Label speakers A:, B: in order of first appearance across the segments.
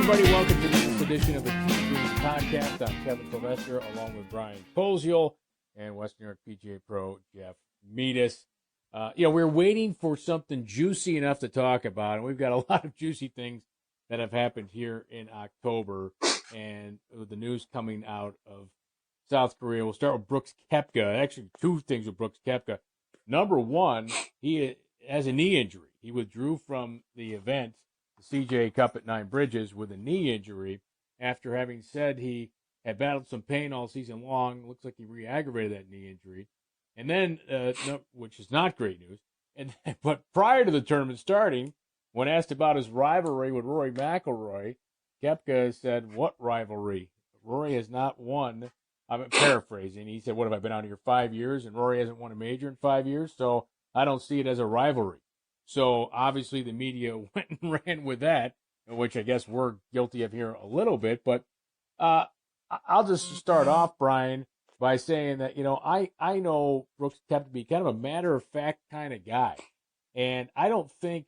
A: everybody. Welcome to this edition of the T2G podcast. I'm Kevin Sylvester, along with Brian Koziel and West New York PGA Pro Jeff Meadis. We're waiting for something juicy enough to talk about, and we've got a lot of juicy things that have happened here in October, and with the news coming out of South Korea. We'll start with Brooks Koepka. Actually, two things with Brooks Koepka. Number one, he has a knee injury. He withdrew from the event, the CJ Cup at Nine Bridges, with a knee injury after having said he had battled some pain all season long. Looks like he re-aggravated that knee injury. And then, which is not great news, but prior to the tournament starting, when asked about his rivalry with Rory Mcllroy, Koepka said, "What rivalry? Rory has not won." I'm paraphrasing. He said, "What, have I been out here 5 years and Rory hasn't won a major in 5 years? So I don't see it as a rivalry." So obviously the media went and ran with that, which I guess we're guilty of here a little bit. But I'll just start off, Brian, by saying that, I know Brooks Koepka to be kind of a matter-of-fact kind of guy. And I don't think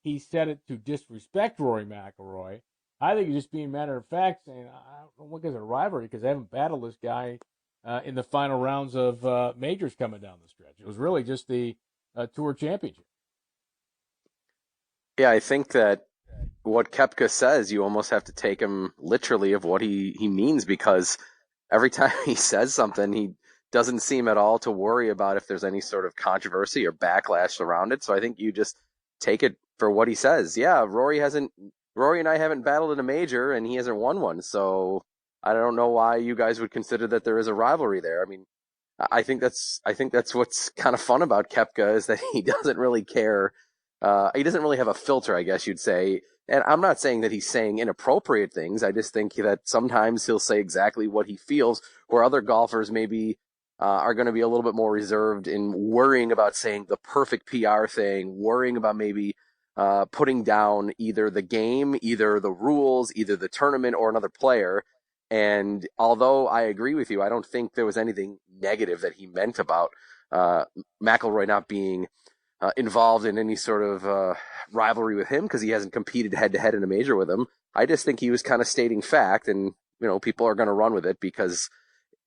A: he said it to disrespect Rory McIlroy. I think he's just being matter-of-fact, saying, I don't look at it as a rivalry because I haven't battled this guy in the final rounds of majors coming down the stretch. It was really just the Tour Championship.
B: Yeah, I think that what Koepka says, you almost have to take him literally of what he means, because every time he says something, he doesn't seem at all to worry about if there's any sort of controversy or backlash around it. So I think you just take it for what he says. Yeah, Rory and I haven't battled in a major, and he hasn't won one. So I don't know why you guys would consider that there is a rivalry there. I mean, I think that's what's kind of fun about Koepka, is that he doesn't really care. He doesn't really have a filter, I guess you'd say. And I'm not saying that he's saying inappropriate things. I just think that sometimes he'll say exactly what he feels, where other golfers maybe are going to be a little bit more reserved in worrying about saying the perfect PR thing, worrying about maybe putting down either the game, either the rules, either the tournament, or another player. And although I agree with you, I don't think there was anything negative that he meant about McIlroy not being involved in any sort of rivalry with him, because he hasn't competed head-to-head in a major with him. I just think he was kind of stating fact, and people are going to run with it, because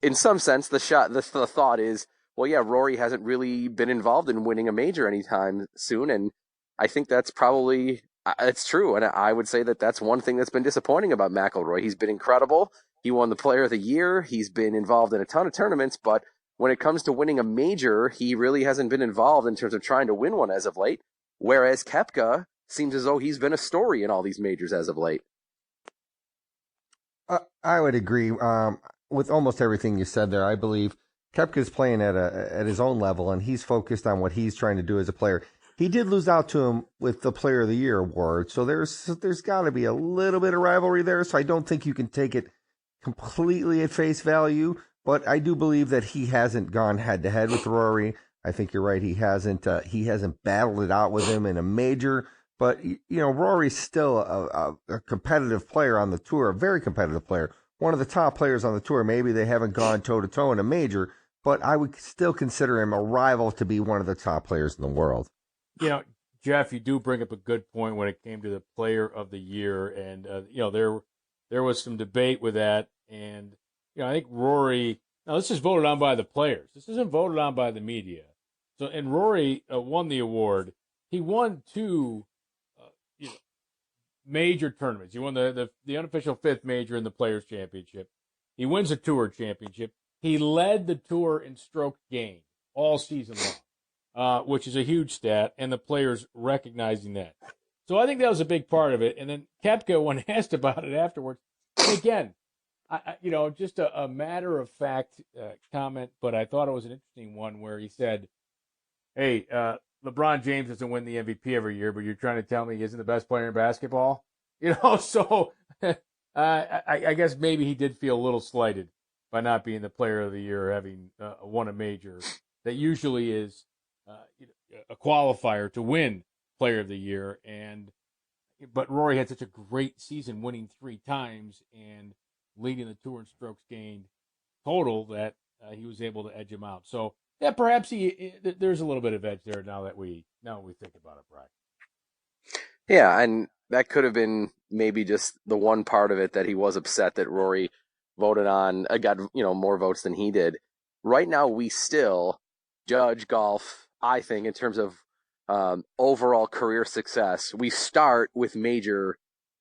B: in some sense the thought is, well, yeah, Rory hasn't really been involved in winning a major anytime soon, and I think that's probably it's true. And I would say that that's one thing that's been disappointing about McIlroy. He's been incredible. He won the Player of the Year. He's been involved in a ton of tournaments, but when it comes to winning a major, he really hasn't been involved in terms of trying to win one as of late, whereas Koepka seems as though he's been a story in all these majors as of late.
C: I would agree with almost everything you said there. I believe Koepka's playing at his own level, and he's focused on what he's trying to do as a player. He did lose out to him with the Player of the Year award, so there's got to be a little bit of rivalry there, so I don't think you can take it completely at face value. But I do believe that he hasn't gone head-to-head with Rory. I think you're right. He hasn't battled it out with him in a major. But, Rory's still a competitive player on the tour, a very competitive player, one of the top players on the tour. Maybe they haven't gone toe-to-toe in a major, but I would still consider him a rival to be one of the top players in the world.
A: Jeff, you do bring up a good point when it came to the Player of the Year. And, there was some debate with that. And, I think Rory, now this is voted on by the players. This isn't voted on by the media. So, and Rory won the award. He won two major tournaments. He won the unofficial fifth major in the Players' Championship. He wins the Tour Championship. He led the Tour in strokes gained all season long, which is a huge stat, and the players recognizing that. So I think that was a big part of it. And then Koepka, when asked about it afterwards, again, just a matter-of-fact comment, but I thought it was an interesting one where he said, hey, LeBron James doesn't win the MVP every year, but you're trying to tell me he isn't the best player in basketball? So I guess maybe he did feel a little slighted by not being the Player of the Year, having won a major that usually is a qualifier to win Player of the Year. But Rory had such a great season, winning 3 times and leading the tour in strokes gained total, that he was able to edge him out. So yeah, perhaps there's a little bit of edge there now that we think about it, Brian.
B: Yeah, and that could have been maybe just the one part of it that he was upset that Rory voted on, got more votes than he did. Right now, we still judge golf, I think, in terms of overall career success. We start with major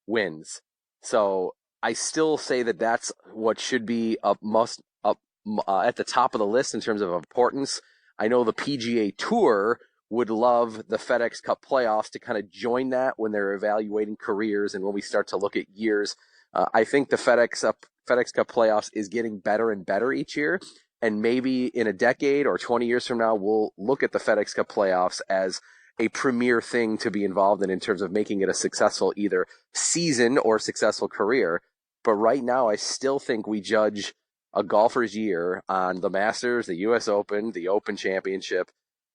B: wins. So I still say that that's what should be at the top of the list in terms of importance. I know the PGA Tour would love the FedEx Cup playoffs to kind of join that when they're evaluating careers and when we start to look at years. I think the FedEx Cup playoffs is getting better and better each year. And maybe in a decade or 20 years from now, we'll look at the FedEx Cup playoffs as a premier thing to be involved in terms of making it a successful either season or successful career. But right now, I still think we judge a golfer's year on the Masters, the U.S. Open, the Open Championship,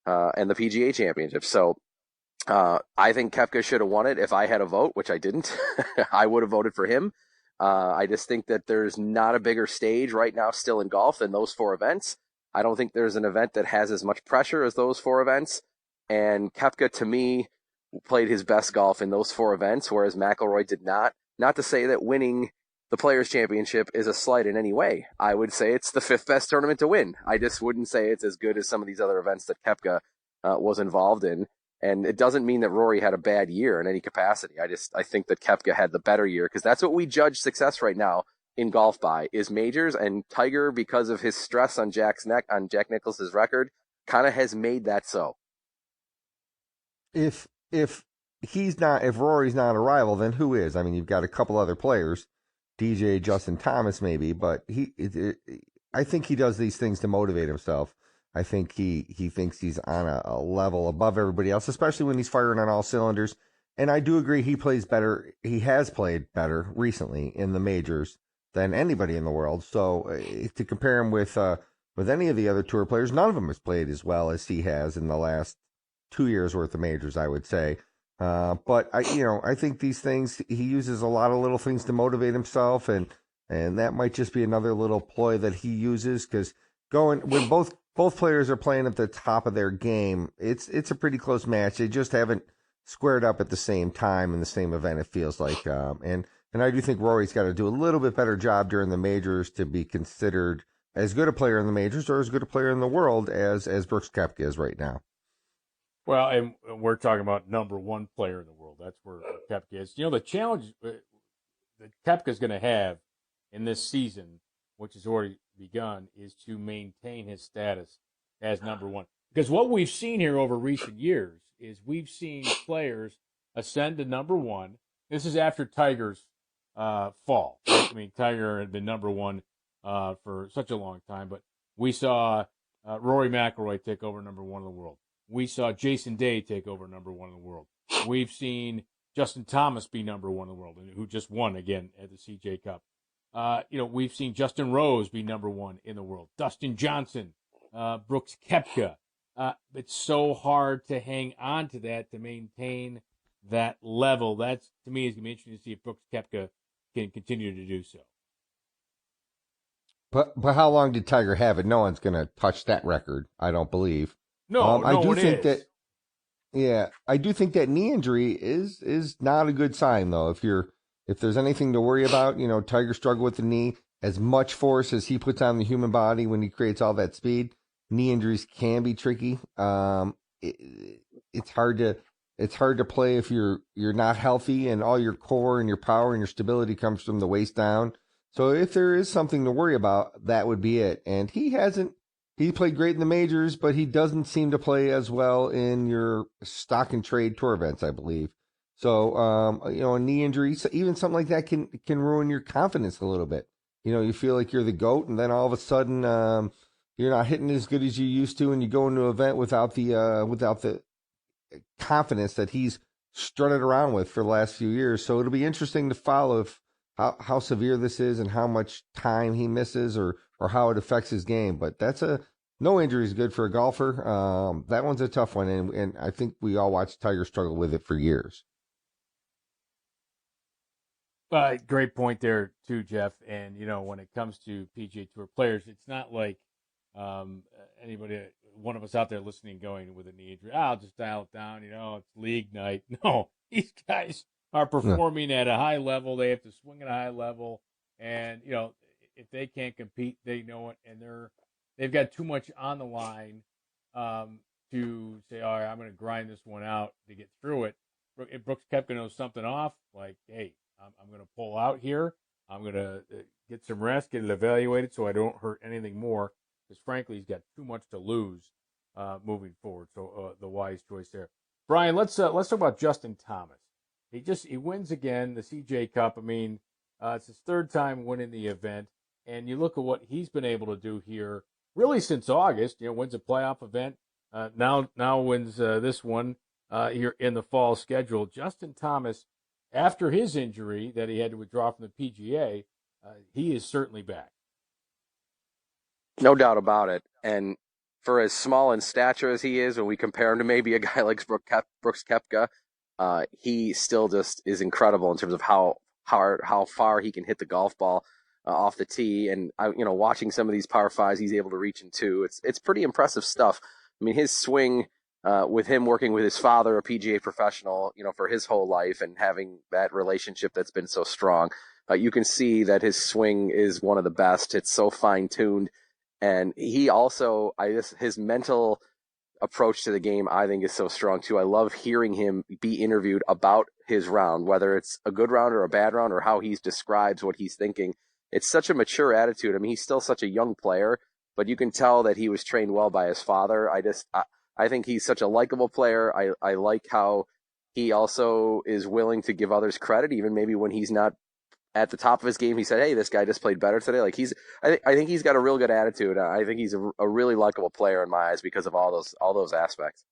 B: and the PGA Championship. So I think Koepka should have won it. If I had a vote, which I didn't, I would have voted for him. I just think that there's not a bigger stage right now still in golf than those 4 events. I don't think there's an event that has as much pressure as those 4 events. And Koepka, to me, played his best golf in those 4 events, whereas McIlroy did not. Not to say that winning the Players' Championship is a slight in any way. I would say it's the 5th best tournament to win. I just wouldn't say it's as good as some of these other events that Koepka was involved in. And it doesn't mean that Rory had a bad year in any capacity. I think that Koepka had the better year because that's what we judge success right now in golf by is majors. And Tiger, because of his stress on Jack Nicklaus's record, kind of has made that so.
C: If if Rory's not a rival, then who is? I mean, you've got a couple other players, DJ, Justin Thomas, maybe, but I think he does these things to motivate himself. I think he thinks he's on a level above everybody else, especially when he's firing on all cylinders. And I do agree he plays better. He has played better recently in the majors than anybody in the world. So to compare him with any of the other tour players, none of them has played as well as he has in the last 2 years worth of majors, I would say. But I think these things, he uses a lot of little things to motivate himself, and that might just be another little ploy that he uses because when both players are playing at the top of their game, it's a pretty close match. They just haven't squared up at the same time in the same event, it feels like. And I do think Rory's got to do a little bit better job during the majors to be considered as good a player in the majors or as good a player in the world as Brooks Koepka is right now.
A: Well, and we're talking about number 1 player in the world. That's where Koepka is. The challenge that Koepka is going to have in this season, which has already begun, is to maintain his status as number 1. Because what we've seen here over recent years is we've seen players ascend to number 1. This is after Tiger's fall. Right? I mean, Tiger had been number 1 for such a long time, but we saw Rory McIlroy take over number 1 in the world. We saw Jason Day take over number 1 in the world. We've seen Justin Thomas be number 1 in the world, who just won again at the CJ Cup. We've seen Justin Rose be number 1 in the world. Dustin Johnson, Brooks Koepka. It's so hard to hang on to that, to maintain that level. That's, to me, is going to be interesting to see if Brooks Koepka can continue to do so.
C: But how long did Tiger have it? No one's going to touch that record, I don't believe.
A: No,
C: I do think
A: is.
C: I do think that knee injury is not a good sign though. If there's anything to worry about, Tiger struggled with the knee. As much force as he puts on the human body when he creates all that speed, knee injuries can be tricky. It's hard to play if you're not healthy and all your core and your power and your stability comes from the waist down. So if there is something to worry about, that would be it. And he played great in the majors, but he doesn't seem to play as well in your stock and trade tour events, I believe. So, a knee injury, even something like that can ruin your confidence a little bit. You feel like you're the GOAT, and then all of a sudden, you're not hitting as good as you used to, and you go into an event without the confidence that he's strutted around with for the last few years. So it'll be interesting to follow how severe this is and how much time he misses or how it affects his game. But no injury is good for a golfer. That one's a tough one. And I think we all watched Tiger struggle with it for years.
A: Great point there too, Jeff. And, when it comes to PGA Tour players, it's not like one of us out there listening going with a knee injury, I'll just dial it down, it's league night. No, these guys are performing at a high level. They have to swing at a high level, and if they can't compete, they know it, and they've got too much on the line to say, all right, I'm going to grind this one out to get through it. If Brooks Koepka knows something off, like, hey, I'm going to pull out here. I'm going to get some rest, get it evaluated so I don't hurt anything more, because frankly, he's got too much to lose moving forward. So the wise choice there. Brian, let's talk about Justin Thomas. He wins again, the CJ Cup. I mean, it's his third time winning the event, and you look at what he's been able to do here, really since August. Wins a playoff event, now wins this one here in the fall schedule. Justin Thomas, after his injury that he had to withdraw from the PGA, he is certainly back.
B: No doubt about it. And for as small in stature as he is, when we compare him to maybe a guy like Brooks Koepka, he still just is incredible in terms of how far he can hit the golf ball off the tee. And watching some of these par fives he's able to reach into, it's pretty impressive stuff. I mean, his swing with him working with his father, a PGA professional, for his whole life, and having that relationship that's been so strong, you can see that his swing is one of the best. It's so fine tuned. And he also, his mental approach to the game, I think, is so strong too. I love hearing him be interviewed about his round, whether it's a good round or a bad round, or how he describes what he's thinking. It's such a mature attitude. I mean, he's still such a young player, but you can tell that he was trained well by his father. I think he's such a likable player. I like how he also is willing to give others credit, even maybe when he's not at the top of his game. He said, hey, this guy just played better today. Like, I think he's got a real good attitude. I think he's a really likable player in my eyes because of all those aspects.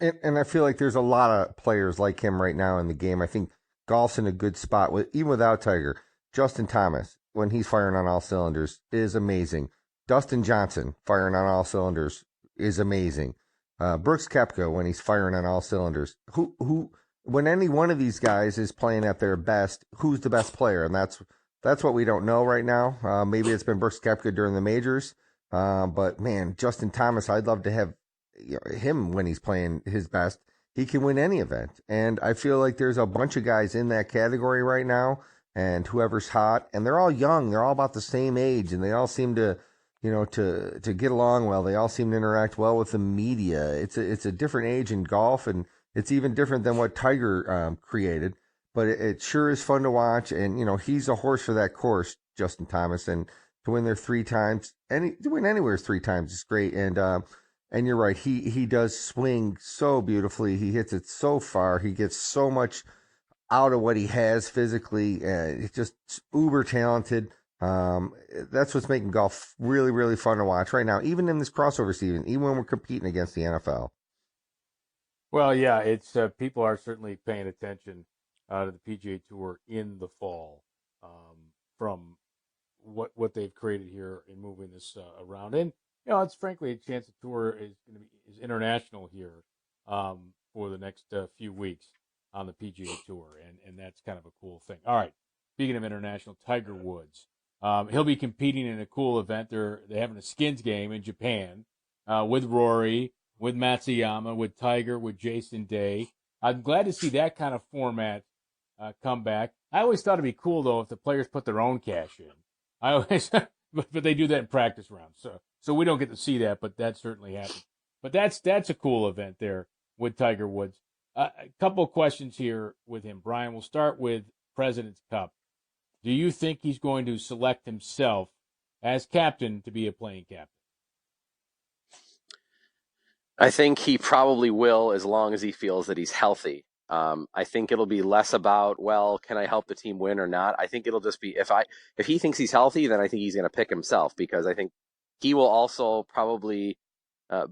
C: And I feel like there's a lot of players like him right now in the game. I think golf's in a good spot even without Tiger. Justin Thomas, when he's firing on all cylinders, is amazing. Dustin Johnson firing on all cylinders is amazing. Brooks Koepka, when he's firing on all cylinders, when any one of these guys is playing at their best, who's the best player? And that's what we don't know right now. Maybe it's been Brooks Koepka during the majors, but man, Justin Thomas, I'd love to have him when he's playing his best. He can win any event, and I feel like there's a bunch of guys in that category right now, and whoever's hot, and they're all young, they're all about the same age, and they all seem to to get along well. They all seem to interact well with the media. It's a different age in golf, and it's even different than what Tiger created, but it sure is fun to watch. And, he's a horse for that course, Justin Thomas, and to win there 3 times, to win anywhere 3 times is great. And you're right. He does swing so beautifully. He hits it so far. He gets so much out of what he has physically. He's just uber talented. That's what's making golf really, really fun to watch right now, even in this crossover season, even when we're competing against the NFL.
A: Well, yeah, it's people are certainly paying attention to the PGA Tour in the fall from what they've created here in moving this around. And it's frankly a chance the tour is going to be international here for the next few weeks on the PGA Tour, and that's kind of a cool thing. All right, speaking of international, Tiger Woods, he'll be competing in a cool event. They're having a skins game in Japan with Rory, with Matsuyama, with Tiger, with Jason Day. I'm glad to see that kind of format come back. I always thought it'd be cool, though, if the players put their own cash in. But they do that in practice rounds, so we don't get to see that, but that certainly happens. But that's a cool event there with Tiger Woods. A couple of questions here with him, Brian. We'll start with President's Cup. Do you think he's going to select himself as captain to be a playing captain?
B: I think he probably will, as long as he feels that he's healthy. I think it'll be less about, well, can I help the team win or not? I think it'll just be if he thinks he's healthy, then I think he's going to pick himself, because I think he will also probably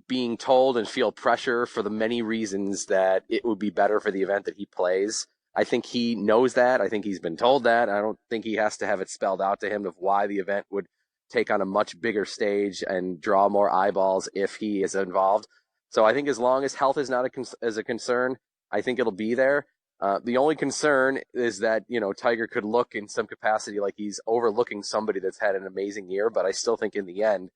B: being told and feel pressure for the many reasons that it would be better for the event that he plays. I think he knows that. I think he's been told that. I don't think he has to have it spelled out to him of why the event would take on a much bigger stage and draw more eyeballs if he is involved. So I think as long as health is not a concern, I think it'll be there. The only concern is that, Tiger could look in some capacity like he's overlooking somebody that's had an amazing year, but I still think in the end,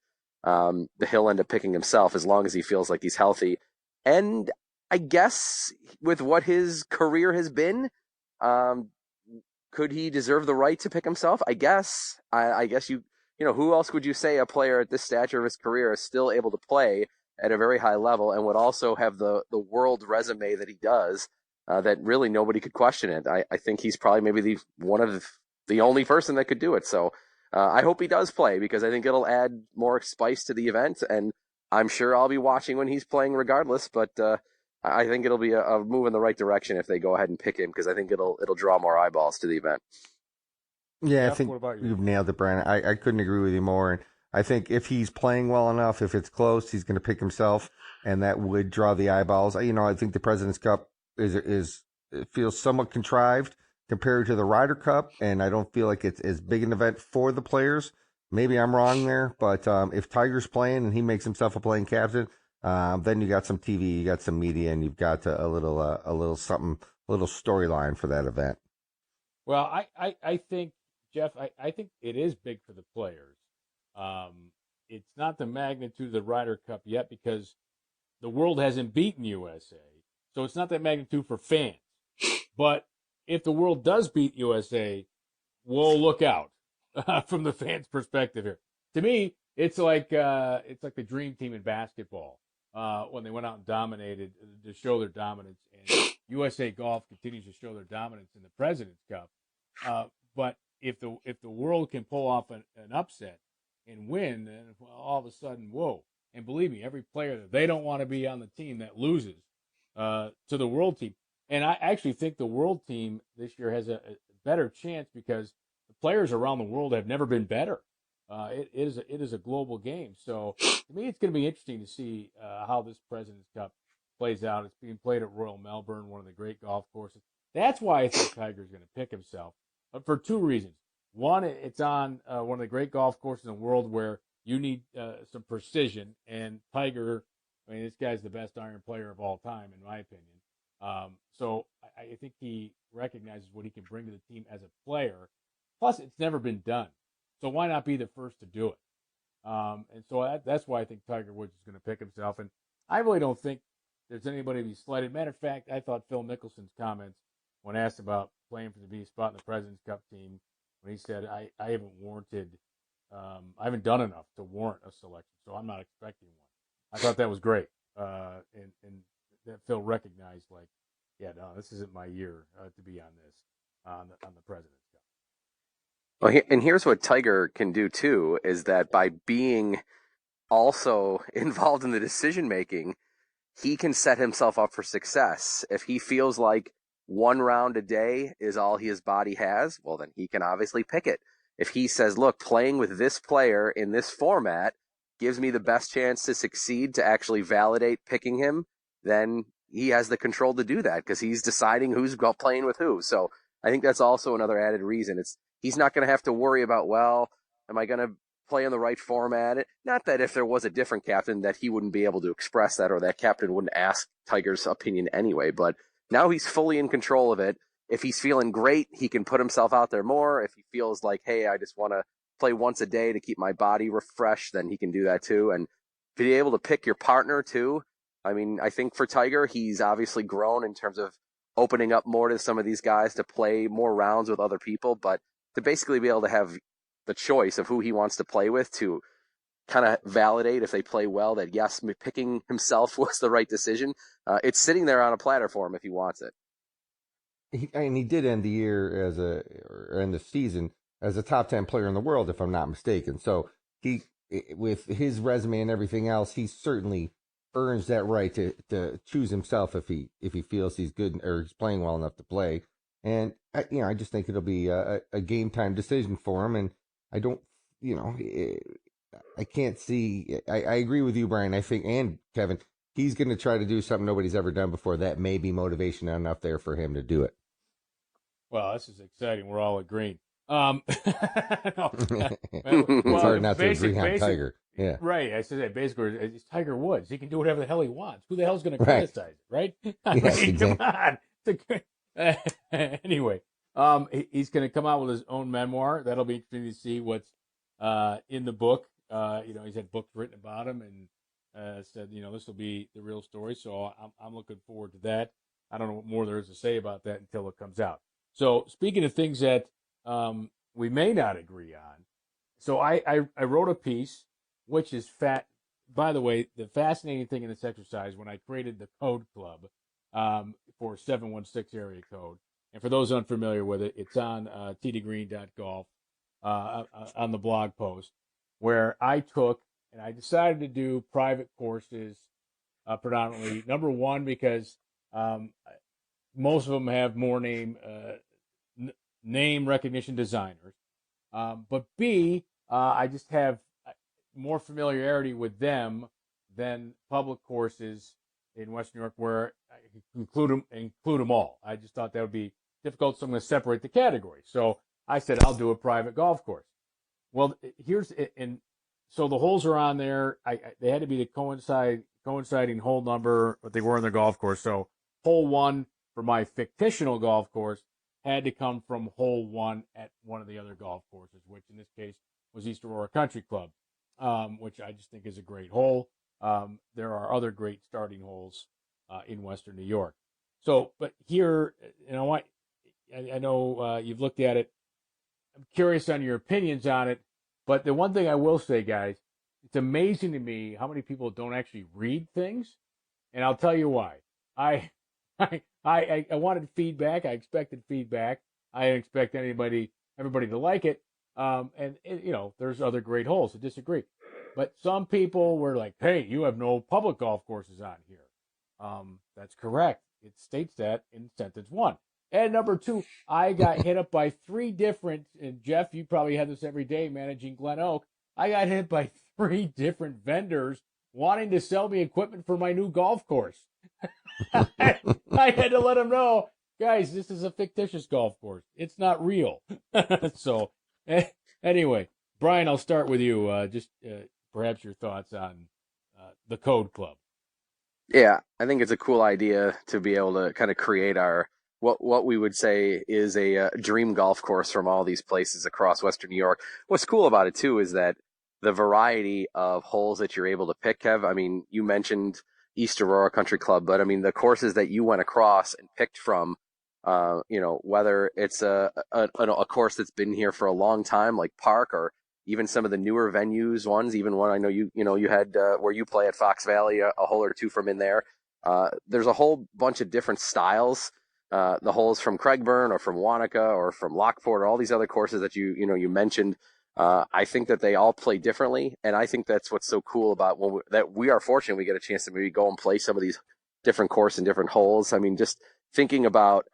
B: he'll end up picking himself as long as he feels like he's healthy. And I guess with what his career has been, um, could he deserve the right to pick himself? I guess. I guess who else would you say a player at this stature of his career is still able to play at a very high level and would also have the world resume that he does, that really nobody could question it. I think he's probably maybe one of the only person that could do it. So I hope he does play, because I think it'll add more spice to the event, and I'm sure I'll be watching when he's playing regardless. But I think it'll be a move in the right direction if they go ahead and pick him, because I think it'll draw more eyeballs to the event.
C: Yeah, I
A: Jeff,
C: think
A: what about you?
C: you've nailed it, Brian. I couldn't agree with you more. And I think if he's playing well enough, if it's close, he's going to pick himself, and that would draw the eyeballs. I think the President's Cup is it feels somewhat contrived compared to the Ryder Cup, and I don't feel like it's as big an event for the players. Maybe I'm wrong there, but if Tiger's playing and he makes himself a playing captain, then you got some TV, you got some media, and you've got a little something, a little storyline for that event.
A: Well, I think, Jeff, I think it is big for the players. It's not the magnitude of the Ryder Cup yet, because the world hasn't beaten USA. So it's not that magnitude for fans. But if the world does beat USA, we'll look out from the fans' perspective here. To me, it's like the dream team in basketball when they went out and dominated to show their dominance. And USA Golf continues to show their dominance in the President's Cup. But if the world can pull off an upset and win, then all of a sudden, whoa! And believe me, every player that they don't want to be on the team that loses to the world team. And I actually think the world team this year has a better chance, because the players around the world have never been better. It is a global game. So to me, it's going to be interesting to see how this President's Cup plays out. It's being played at Royal Melbourne, one of the great golf courses. That's why I think Tiger's going to pick himself, for two reasons. One, it's on one of the great golf courses in the world where you need some precision. And Tiger, I mean, this guy's the best iron player of all time, in my opinion. So I think he recognizes what he can bring to the team as a player. Plus, it's never been done. So why not be the first to do it? And so that's why I think Tiger Woods is going to pick himself. And I really don't think there's anybody to be slighted. Matter of fact, I thought Phil Mickelson's comments when asked about playing for the B spot in the President's Cup team, when he said, I haven't warranted, I haven't done enough to warrant a selection, so I'm not expecting one. I thought that was great. And that Phil recognized, like, yeah, no, this isn't my year to be on this, on the President's Cup.
B: Well, and here's what Tiger can do too, is that by being also involved in the decision making, he can set himself up for success. If he feels like one round a day is all his body has, well, then he can obviously pick it. If he says, look, playing with this player in this format gives me the best chance to succeed, to actually validate picking him, then he has the control to do that, because he's deciding who's playing with who. So I think that's also another added reason. He's not going to have to worry about, well, am I going to play in the right format? Not that if there was a different captain that he wouldn't be able to express that, or that captain wouldn't ask Tiger's opinion anyway, but now he's fully in control of it. If he's feeling great, he can put himself out there more. If he feels like, hey, I just want to play once a day to keep my body refreshed, then he can do that too. And to be able to pick your partner too, I mean, I think for Tiger, he's obviously grown in terms of opening up more to some of these guys to play more rounds with other people, but to basically be able to have the choice of who he wants to play with, to kind of validate if they play well that, yes, picking himself was the right decision. It's sitting there on a platter for him if he wants it.
C: He did end the year or end the season as a top 10 player in the world, if I'm not mistaken. So he, with his resume and everything else, he certainly earns that right to choose himself if he feels he's good or he's playing well enough to play. And I just think it'll be a game time decision for him. And I don't, I can't see. I agree with you, Brian. I think, and Kevin, he's going to try to do something nobody's ever done before. That may be motivation enough there for him to do it.
A: Well, this is exciting. We're all agreeing. No,
C: It's hard not to agree on Tiger. Yeah.
A: Right. I said basically, it's Tiger Woods. He can do whatever the hell he wants. Who the hell's going to criticize it, right?
C: Yes, exactly.
A: Come on. Anyway, he's going to come out with his own memoir. That'll be interesting to see what's in the book. He's had books written about him, and said, this will be the real story. So I'm looking forward to that. I don't know what more there is to say about that until it comes out. So speaking of things that we may not agree on, so I wrote a piece, which is fat. By the way, the fascinating thing in this exercise, when I created the code club for 716 area code, and for those unfamiliar with it, it's on t2green.golf on the blog post, where I took and I decided to do private courses predominantly. Number one, because most of them have more name recognition designers. But B, I just have more familiarity with them than public courses in Western New York, where I include them all. I just thought that would be difficult, so I'm going to separate the categories. So I said I'll do a private golf course. Well, so the holes are on there. They had to be the coinciding hole number, but they were in the golf course. So hole 1 for my fictional golf course had to come from hole 1 at one of the other golf courses, which in this case was East Aurora Country Club, which I just think is a great hole. There are other great starting holes in Western New York. So, but here, I know you've looked at it. I'm curious on your opinions on it. But the one thing I will say, guys, it's amazing to me how many people don't actually read things, and I'll tell you why. I wanted feedback. I expected feedback. I didn't expect everybody to like it. There's other great holes to disagree. But some people were like, "Hey, you have no public golf courses on here." That's correct. It states that in sentence 1. And number 2, I got hit up by 3 different, and Jeff, you probably have this every day managing Glen Oak. I got hit by 3 different vendors wanting to sell me equipment for my new golf course. I had to let them know, guys, this is a fictitious golf course. It's not real. So, anyway, Brian, I'll start with you. Perhaps your thoughts on the Code Club.
B: Yeah, I think it's a cool idea to be able to kind of create our what we would say is a dream golf course from all these places across Western New York. What's cool about it too is that the variety of holes that you're able to pick, Kev. I mean, you mentioned East Aurora Country Club, but I mean the courses that you went across and picked from, whether it's a course that's been here for a long time like Park, or even some of the newer venues ones, even one I know you had where you play at Fox Valley, a hole or two from in there. There's a whole bunch of different styles. The holes from Craigburn or from Wanaka or from Lockport or all these other courses that you mentioned. I think that they all play differently, and I think that's what's so cool about that we are fortunate we get a chance to maybe go and play some of these different courses and different holes. I mean, just thinking about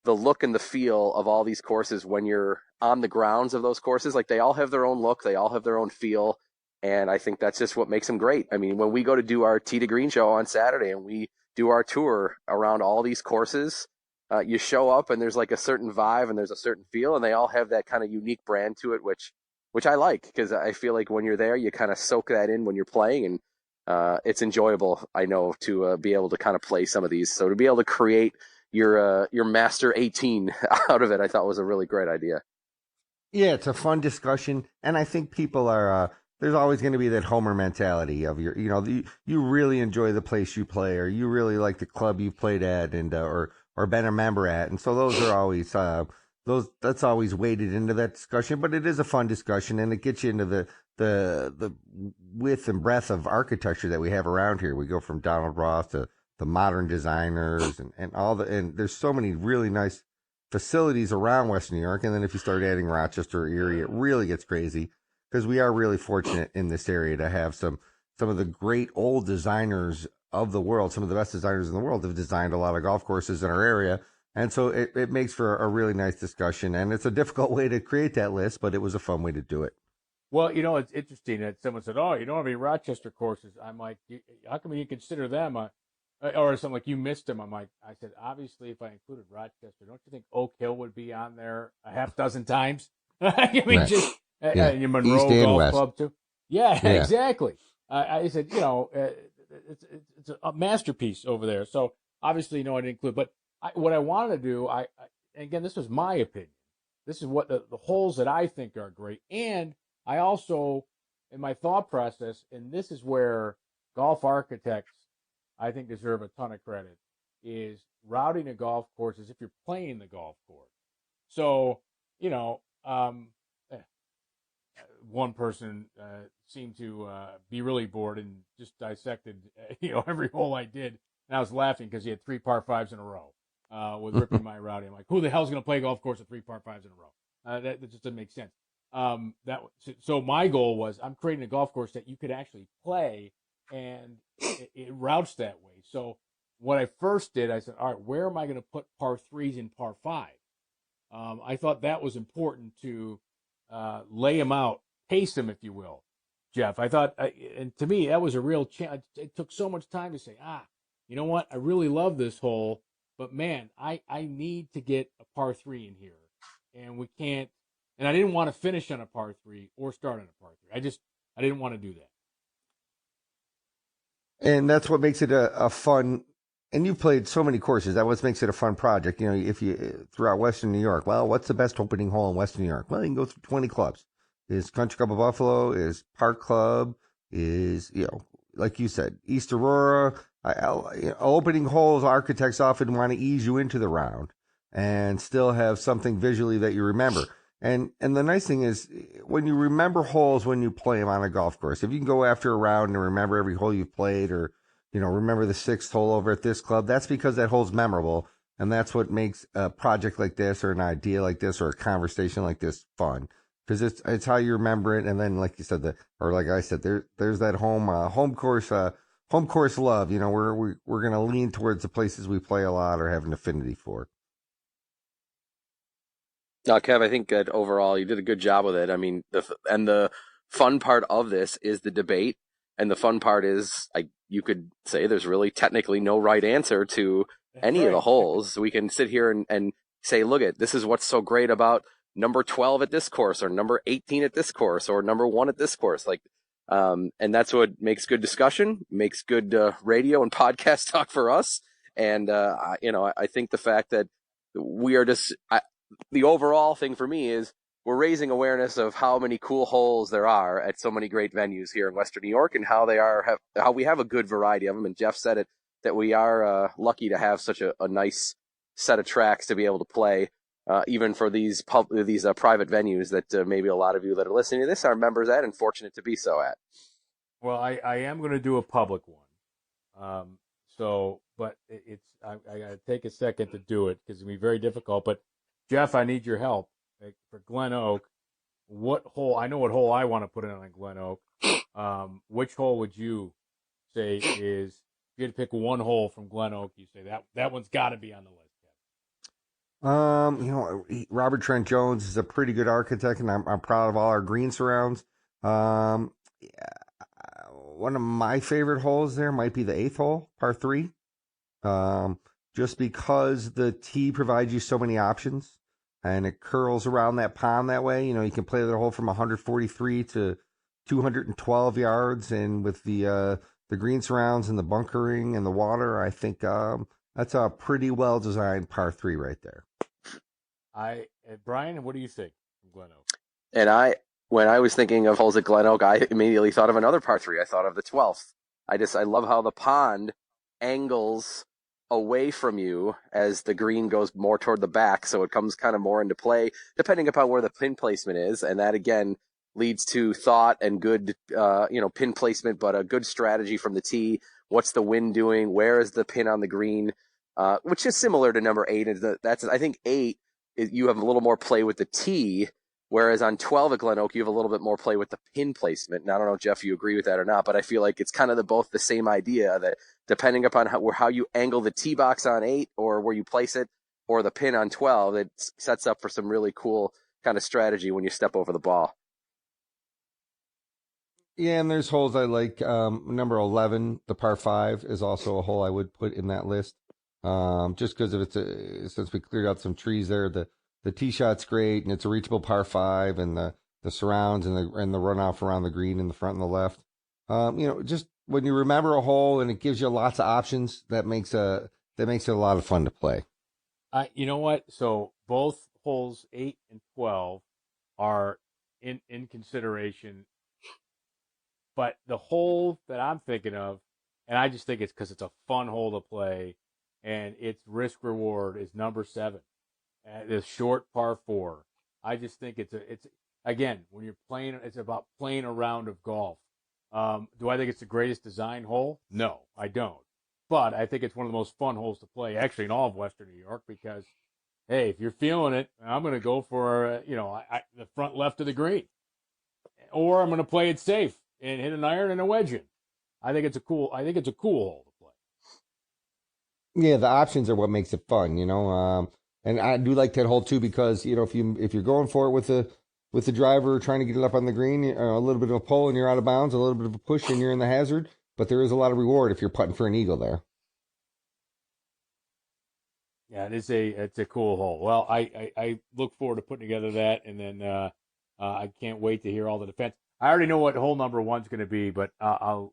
B: the look and the feel of all these courses when you're on the grounds of those courses, like they all have their own look, they all have their own feel, and I think that's just what makes them great. I mean, when we go to do our Tee to Green show on Saturday and we do our tour around all these courses, you show up and there's like a certain vibe and there's a certain feel, and they all have that kind of unique brand to it, which I like, because I feel like when you're there, you kind of soak that in when you're playing, and it's enjoyable, I know, to be able to kind of play some of these. So to be able to create your Master 18 out of it, I thought was a really great idea.
C: Yeah, it's a fun discussion, and I think people are. There's always going to be that homer mentality of you really enjoy the place you play, or you really like the club you played at, and or been a member at, and so those are always that's always weighted into that discussion. But it is a fun discussion, and it gets you into the width and breadth of architecture that we have around here. We go from Donald Ross to the modern designers and there's so many really nice facilities around Western New York. And then if you start adding Rochester or Erie, it really gets crazy, because we are really fortunate in this area to have some of the great old designers of the world. Some of the best designers in the world have designed a lot of golf courses in our area. And so it makes for a really nice discussion, and it's a difficult way to create that list, but it was a fun way to do it.
A: Well, it's interesting that someone said, "Oh, you don't have any Rochester courses." I'm like, "How come you consider them?" Or something like, "You missed them." I said, "Obviously, if I included Rochester, don't you think Oak Hill would be on there a half dozen times?" I mean,
C: right.
A: Just
C: and
A: your Monroe
C: East and
A: Golf
C: West.
A: Club too. Yeah, exactly. I said, it's a masterpiece over there. So obviously, I didn't include. But what I wanted to do, again, this was my opinion. This is what the holes that I think are great, and I also, in my thought process, and this is where golf architects, I think, deserve a ton of credit, is routing a golf course as if you're playing the golf course. So, you know, one person seemed to be really bored and just dissected, every hole I did. And I was laughing because he had 3 par 5s in a row with ripping my routing. I'm like, who the hell's going to play golf course with 3 par 5s in a row? That just doesn't make sense. So my goal was I'm creating a golf course that you could actually play, and it routes that way. So what I first did, I said, all right, where am I going to put par 3s and par 5s? I thought that was important to lay them out, pace them, if you will, Jeff. I thought, and to me, that was a real challenge. It took so much time to say, you know what? I really love this hole, but man, I need to get a par 3 in here, and we can't. And I didn't want to finish on a par 3 or start on a par 3. I didn't want to do that.
C: And that's what makes it a fun. And you've played so many courses. That what makes it a fun project. If you throughout Western New York, well, what's the best opening hole in Western New York? Well, you can go through 20 clubs. Is Country Club of Buffalo? Is Park Club? Is like you said, East Aurora? Opening holes, architects often want to ease you into the round and still have something visually that you remember. And the nice thing is, when you remember holes when you play them on a golf course, if you can go after a round and remember every hole you've played, or remember the 6th hole over at this club, that's because that hole's memorable, and that's what makes a project like this, or an idea like this, or a conversation like this fun, because it's how you remember it. And then, like you said, like I said, there's that home course love. We're gonna lean towards the places we play a lot or have an affinity for.
B: No, Kev, I think that overall you did a good job with it. I mean, the fun part of this is the debate, and the fun part is, you could say there's really technically no right answer to any of the holes. We can sit here and say, look, this is what's so great about number 12 at this course, or number 18 at this course, or number 1 at this course. And that's what makes good discussion, makes good radio and podcast talk for us. And I think the fact that we are just the overall thing for me is we're raising awareness of how many cool holes there are at so many great venues here in Western New York, and how we have a good variety of them. And Jeff said it, that we are lucky to have such a nice set of tracks to be able to play, even for these private venues that maybe a lot of you that are listening to this are members at, and fortunate to be so at.
A: Well, I am going to do a public one. But I got to take a second to do it because it's going to be very difficult. But Jeff, I need your help. For Glen Oak, what hole? I know what hole I want to put in on Glen Oak. Which hole would you say is? If you had to pick one hole from Glen Oak, you say that one's got to be on the list.
C: Robert Trent Jones is a pretty good architect, and I'm proud of all our green surrounds. One of my favorite holes there might be the 8th hole, par 3. Just because the tee provides you so many options, and it curls around that pond that way. You can play the hole from 143 to 212 yards, and with the green surrounds and the bunkering and the water, I think that's a pretty well designed par 3 right there.
A: Brian, what do you think from Glen Oak?
B: And when I was thinking of holes at Glen Oak, I immediately thought of another par 3. I thought of the 12th. I love how the pond angles away from you as the green goes more toward the back, so it comes kind of more into play depending upon where the pin placement is, and that again leads to thought and good pin placement, but a good strategy from the tee. What's the wind doing? Where is the pin on the green? Which is similar to number 8. I think 8 you have a little more play with the tee, whereas on 12 at Glen Oak you have a little bit more play with the pin placement. And I don't know, Jeff, you agree with that or not, but I feel like it's kind of both the same idea, that depending upon how you angle the tee box on 8, or where you place it, or the pin on 12, it sets up for some really cool kind of strategy when you step over the ball.
C: Yeah, and there's holes I like. Number 11, the par 5, is also a hole I would put in that list. Just because since we cleared out some trees there, the tee shot's great, and it's a reachable par 5, and the surrounds and the runoff around the green in the front and the left. Just when you remember a hole and it gives you lots of options, that makes it a lot of fun to play.
A: You know what? So both holes 8 and 12 are in consideration, but the hole that I'm thinking of And I just think it's because it's a fun hole to play, and its risk reward is number 7, this short par 4. I just think it's again, when you're playing, it's about playing a round of golf. Do I think it's the greatest design hole? No, I don't. But I think it's one of the most fun holes to play, actually, in all of Western New York, because, hey, if you're feeling it, I'm going to go for, the front left of the green. Or I'm going to play it safe and hit an iron and a wedge in. I think it's a cool hole to play.
C: Yeah, the options are what makes it fun, and I do like that hole too because if you're going for it with the driver trying to get it up on the green, a little bit of a pull and you're out of bounds, a little bit of a push and you're in the hazard, but there is a lot of reward if you're putting for an eagle there.
A: Yeah, it's a cool hole. Well, I look forward to putting together that, and then I can't wait to hear all the defense. I already know what hole number 1's going to be, but I'll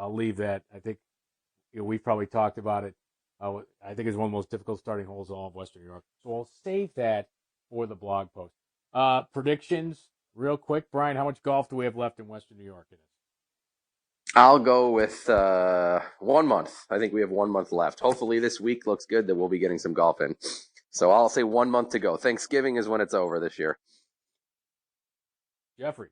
A: leave that. I think we've probably talked about it. I think it's one of the most difficult starting holes in all of Western New York. So I'll save that for the blog post. Predictions, real quick. Brian, how much golf do we have left in Western New York?
B: I'll go with 1 month. I think we have 1 month left. Hopefully this week looks good that we'll be getting some golf in. So I'll say 1 month to go. Thanksgiving is when it's over this year.
A: Jeffrey.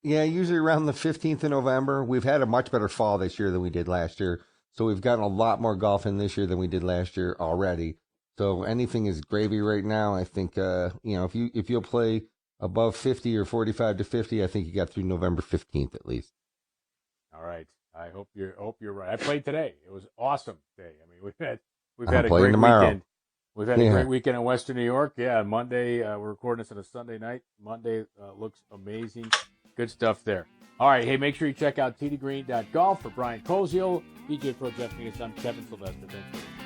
C: Yeah, usually around the 15th of November. We've had a much better fall this year than we did last year. So we've gotten a lot more golf in this year than we did last year already. So anything is gravy right now. I think, if you'll play above 50 or 45 to 50, I think you got through November 15th at least.
A: All right. I hope you're right. I played today. It was an awesome day. I mean, we've had a great weekend. We've had a great weekend in Western New York. Yeah, Monday, we're recording this on a Sunday night. Monday looks amazing. Good stuff there. All right, hey, make sure you check out t2green.golf for Brian Koziel, PGA Pro Jeff Metis. I'm Kevin Sylvester. Thanks.